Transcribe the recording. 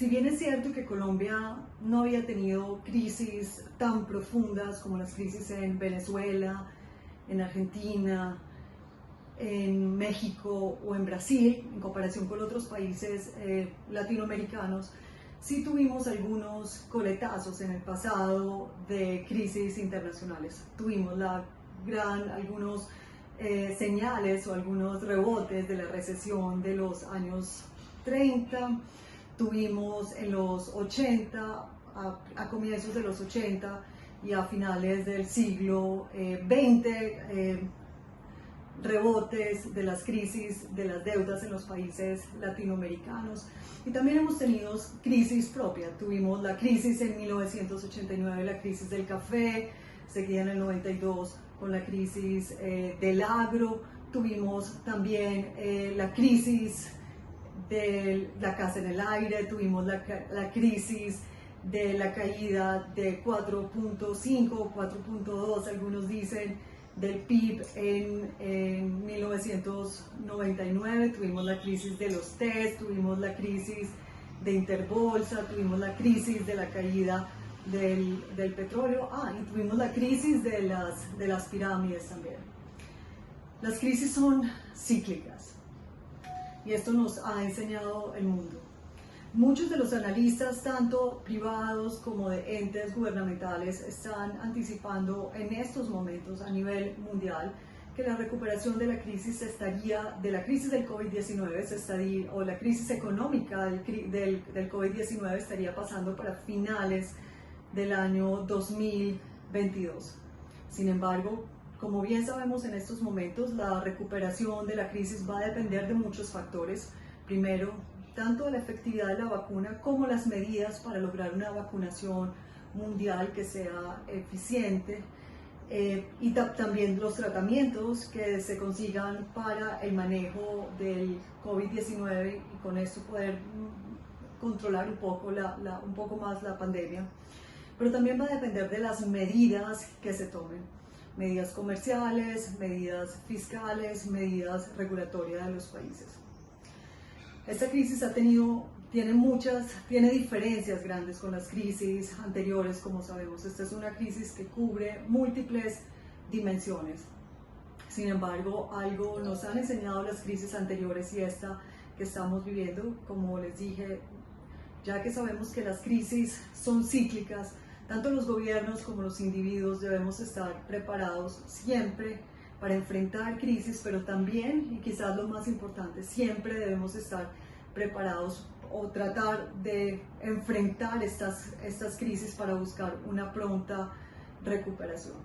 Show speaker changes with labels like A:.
A: Si bien es cierto que Colombia no había tenido crisis tan profundas como las crisis en Venezuela, en Argentina, en México o en Brasil, en comparación con otros países latinoamericanos, sí tuvimos algunos coletazos en el pasado de crisis internacionales. Tuvimos algunos señales o algunos rebotes de la recesión de los años 30, tuvimos en los 80, a comienzos de los 80 y a finales del siglo XX, rebotes de las crisis de las deudas en los países latinoamericanos, y también hemos tenido crisis propia. Tuvimos la crisis en 1989, la crisis del café, seguida en el 92 con la crisis del agro, tuvimos también la crisis de la casa en el aire, tuvimos la crisis de la caída de 4.5 o 4.2, algunos dicen, del PIB en 1999, tuvimos la crisis de los TES, tuvimos la crisis de Interbolsa, tuvimos la crisis de la caída del petróleo, y tuvimos la crisis de las pirámides también. Las crisis son cíclicas y esto nos ha enseñado el mundo. Muchos de los analistas, tanto privados como de entes gubernamentales, están anticipando en estos momentos a nivel mundial que la recuperación de la crisis del COVID-19 o la crisis económica del COVID-19 estaría pasando para finales del año 2022. Sin embargo, como bien sabemos en estos momentos, la recuperación de la crisis va a depender de muchos factores. Primero, tanto de la efectividad de la vacuna como las medidas para lograr una vacunación mundial que sea eficiente, y también los tratamientos que se consigan para el manejo del COVID-19 y con esto poder controlar un poco más la pandemia. Pero también va a depender de las medidas que se tomen, medidas comerciales, medidas fiscales, medidas regulatorias de los países. Esta crisis tiene diferencias grandes con las crisis anteriores, como sabemos. Esta es una crisis que cubre múltiples dimensiones. Sin embargo, algo nos han enseñado las crisis anteriores y esta que estamos viviendo, como les dije, ya que sabemos que las crisis son cíclicas, tanto los gobiernos como los individuos debemos estar preparados siempre para enfrentar crisis, pero también, y quizás lo más importante, siempre debemos estar preparados o tratar de enfrentar estas crisis para buscar una pronta recuperación.